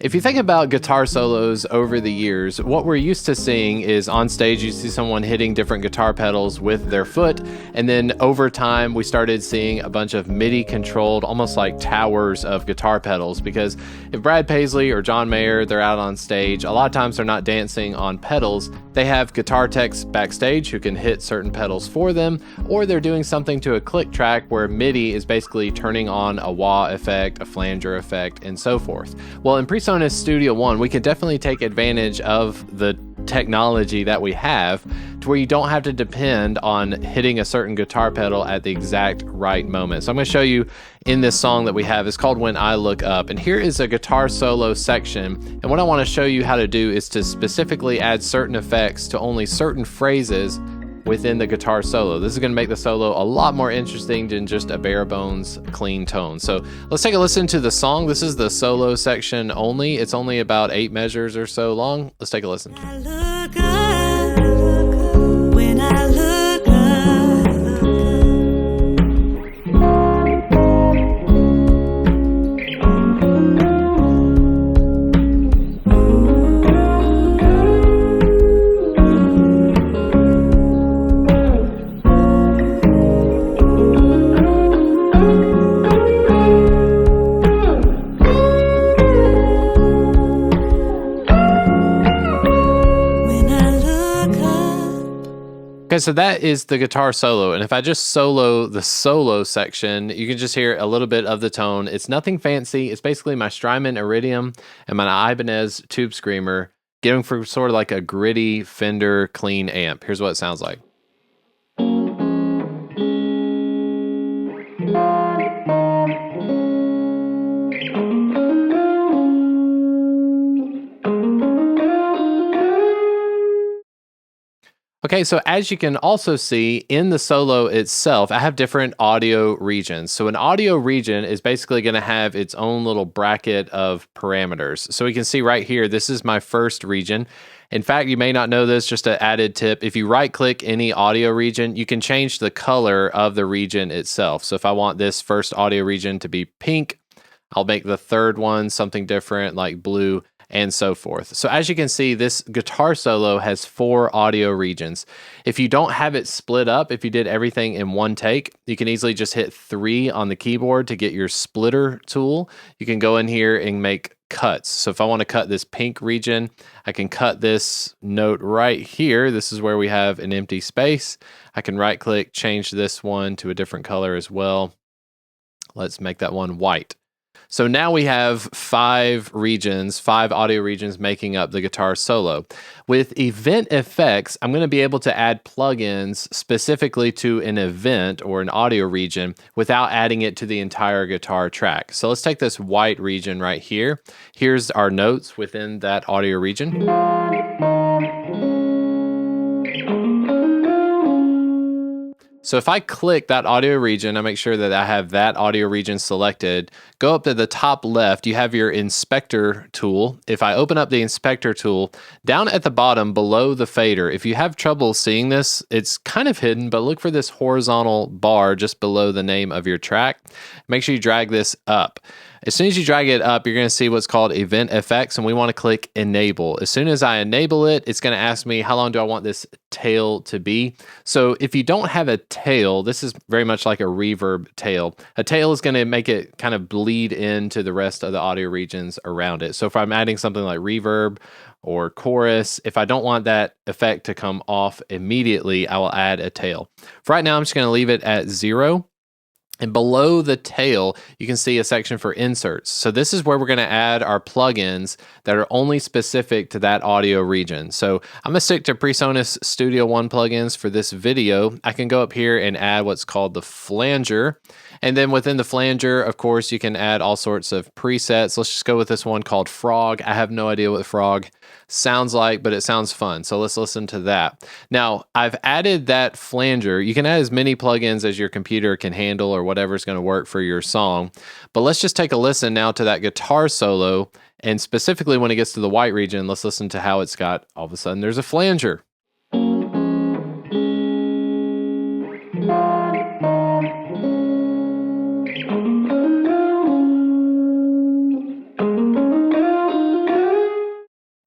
If you think about guitar solos over the years, what we're used to seeing is on stage you see someone hitting different guitar pedals with their foot, and then over time we started seeing a bunch of MIDI controlled, almost like towers of guitar pedals, because if Brad Paisley or John Mayer, they're out on stage, a lot of times they're not dancing on pedals. They have guitar techs backstage who can hit certain pedals for them, or they're doing something to a click track where MIDI is basically turning on a wah effect, a flanger effect, and so forth. Well, in PreSonus Studio One, we can definitely take advantage of the technology that we have to where you don't have to depend on hitting a certain guitar pedal at the exact right moment. So I'm going to show you in this song that we have. It's called When I Look Up, and here is a guitar solo section, and what I want to show you how to do is to specifically add certain effects to only certain phrases within the guitar solo. This is going to make the solo a lot more interesting than just a bare bones clean tone. So let's take a listen to the song. This is the solo section only. It's only about 8 measures or so long. Let's take a listen. I look up, when I look up. Okay, so that is the guitar solo, and if I just solo the solo section, you can just hear a little bit of the tone. It's nothing fancy. It's basically my Strymon Iridium and my Ibanez Tube Screamer getting for sort of like a gritty Fender clean amp. Here's what it sounds like. Okay, so as you can also see in the solo itself, I have different audio regions. So an audio region is basically going to have its own little bracket of parameters. So we can see right here, this is my first region. In fact, you may not know this, just an added tip. If you right click any audio region, you can change the color of the region itself. So if I want this first audio region to be pink, I'll make the third one something different like blue, and so forth. So as you can see, this guitar solo has 4 audio regions. If you don't have it split up, if you did everything in one take, you can easily just hit 3 on the keyboard to get your splitter tool. You can go in here and make cuts. So if I want to cut this pink region, I can cut this note right here. This is where we have an empty space. I can right click, change this one to a different color as well. Let's make that one white. So now we have 5 regions, 5 audio regions making up the guitar solo. With event effects, I'm going to be able to add plugins specifically to an event or an audio region without adding it to the entire guitar track. So let's take this white region right here. Here's our notes within that audio region. So if I click that audio region, I make sure that I have that audio region selected. Go up to the top left, you have your inspector tool. If I open up the inspector tool, down at the bottom below the fader, if you have trouble seeing this, it's kind of hidden, but look for this horizontal bar just below the name of your track. Make sure you drag this up. As soon as you drag it up, you're going to see what's called event effects, and we want to click enable. As soon as I enable it, it's going to ask me how long do I want this tail to be. So if you don't have a tail, this is very much like a reverb tail. A tail is going to make it kind of bleed into the rest of the audio regions around it. So if I'm adding something like reverb or chorus, if I don't want that effect to come off immediately, I will add a tail. For right now, I'm just going to leave it at 0. And below the tail, you can see a section for inserts. So this is where we're going to add our plugins that are only specific to that audio region. So I'm going to stick to PreSonus Studio One plugins for this video. I can go up here and add what's called the flanger. And then within the flanger, of course, you can add all sorts of presets. Let's just go with this one called Frog. I have no idea what Frog sounds like, but it sounds fun. So let's listen to that. Now, I've added that flanger. You can add as many plugins as your computer can handle or whatever is going to work for your song. But let's just take a listen now to that guitar solo. And specifically when it gets to the white region, let's listen to how it's got, all of a sudden, there's a flanger.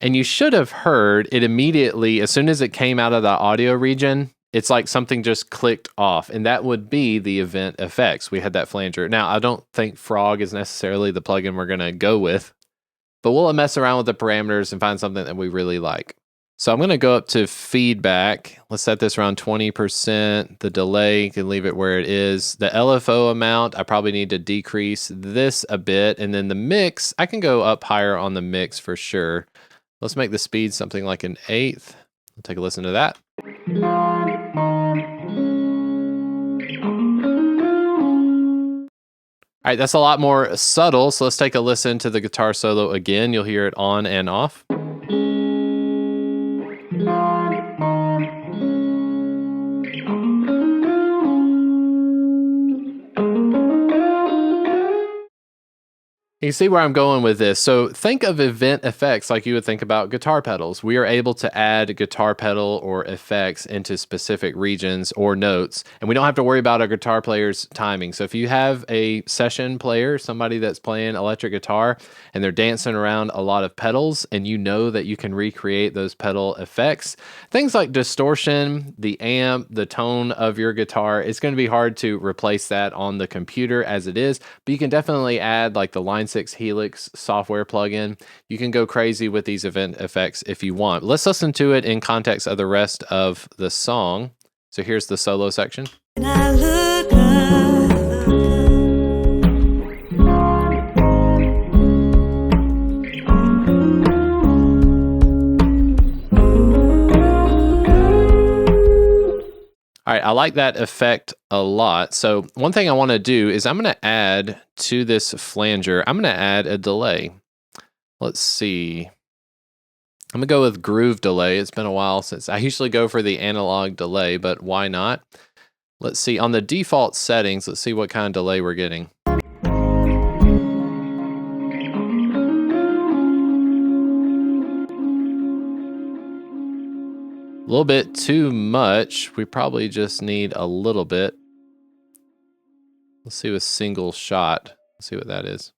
And you should have heard it immediately, as soon as it came out of the audio region, it's like something just clicked off, and that would be the event effects. We had that flanger. Now, I don't think Frog is necessarily the plugin we're going to go with, but we'll mess around with the parameters and find something that we really like. So I'm going to go up to feedback. Let's set this around 20%. The delay, can leave it where it is. The LFO amount, I probably need to decrease this a bit. And then the mix, I can go up higher on the mix for sure. Let's make the speed something like an 1/8. We'll take a listen to that. All right, that's a lot more subtle. So let's take a listen to the guitar solo again. You'll hear it on and off. You see where I'm going with this. So think of event effects like you would think about guitar pedals. We are able to add guitar pedal or effects into specific regions or notes, and we don't have to worry about our guitar player's timing. So if you have a session player, somebody that's playing electric guitar, and they're dancing around a lot of pedals, and you know that you can recreate those pedal effects, things like distortion, the amp, the tone of your guitar, it's going to be hard to replace that on the computer as it is, but you can definitely add like the Line 6 Helix software plugin. You can go crazy with these event effects if you want. Let's listen to it in context of the rest of the song. So here's the solo section. When I look up, All right, I like that effect a lot. So one thing I want to do is I'm going to add to this flanger, I'm going to add a delay. Let's see. I'm going to go with groove delay. It's been a while since I usually go for the analog delay, but why not? Let's see. On the default settings, let's see what kind of delay we're getting. A little bit too much. We probably just need a little bit. Let's see with single shot. Let's see what that is.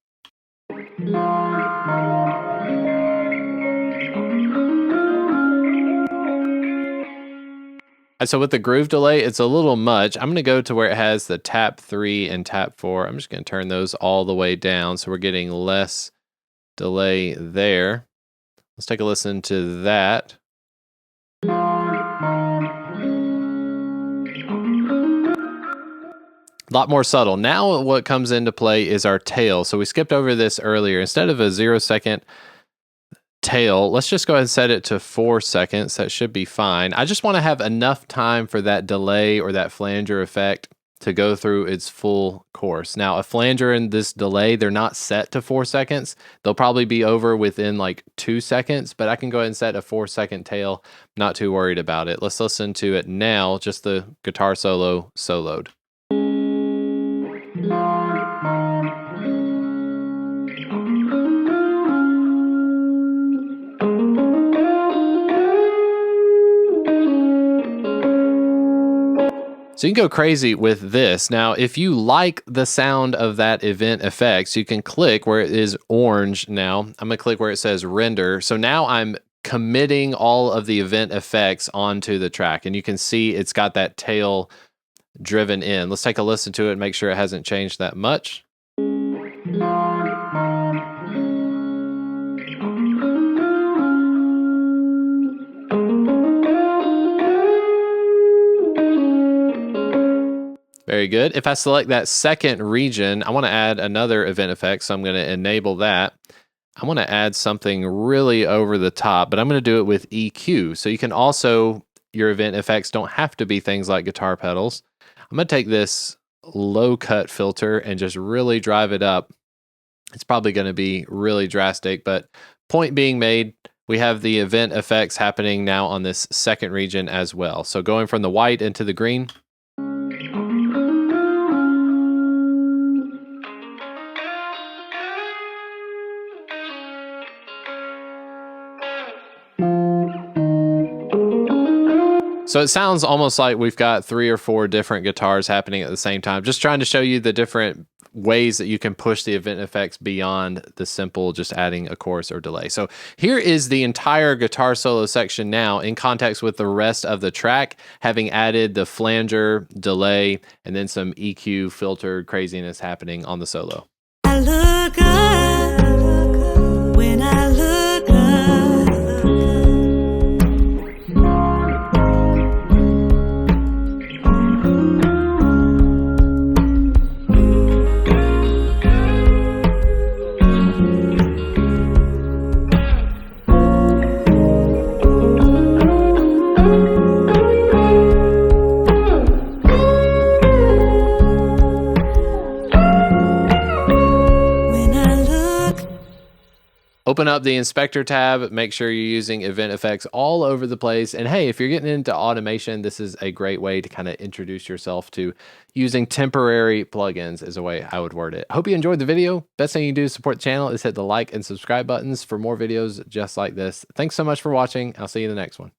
So with the groove delay, it's a little much. I'm going to go to where it has the tap 3 and tap 4. I'm just going to turn those all the way down so we're getting less delay there. Let's take a listen to that. A lot more subtle. Now what comes into play is our tail. So we skipped over this earlier. Instead of a 0-second tail, let's just go ahead and set it to 4 seconds. That should be fine. I just want to have enough time for that delay or that flanger effect to go through its full course. Now, a flanger and this delay, they're not set to 4 seconds. They'll probably be over within like 2 seconds, but I can go ahead and set a 4-second tail. Not too worried about it. Let's listen to it now, just the guitar solo soloed. So you can go crazy with this. Now, if you like the sound of that event effects, you can click where it is orange now. I'm going to click where it says render. So now I'm committing all of the event effects onto the track, and you can see it's got that tail driven in. Let's take a listen to it and make sure it hasn't changed that much. Very good. If I select that second region, I want to add another event effect, so I'm going to enable that. I want to add something really over the top, but I'm going to do it with EQ. So you can also, your event effects don't have to be things like guitar pedals. I'm going to take this low cut filter and just really drive it up. It's probably going to be really drastic, but point being made, we have the event effects happening now on this second region as well. So going from the white into the green. So it sounds almost like we've got 3 or 4 different guitars happening at the same time. Just trying to show you the different ways that you can push the event effects beyond the simple just adding a chorus or delay. So here is the entire guitar solo section now in context with the rest of the track, having added the flanger, delay, and then some EQ filtered craziness happening on the solo. I look up when I look up. Open up the inspector tab, make sure you're using event effects all over the place. And hey, if you're getting into automation, this is a great way to kind of introduce yourself to using temporary plugins is a way I would word it. I hope you enjoyed the video. Best thing you can do to support the channel is hit the like and subscribe buttons for more videos just like this. Thanks so much for watching. I'll see you in the next one.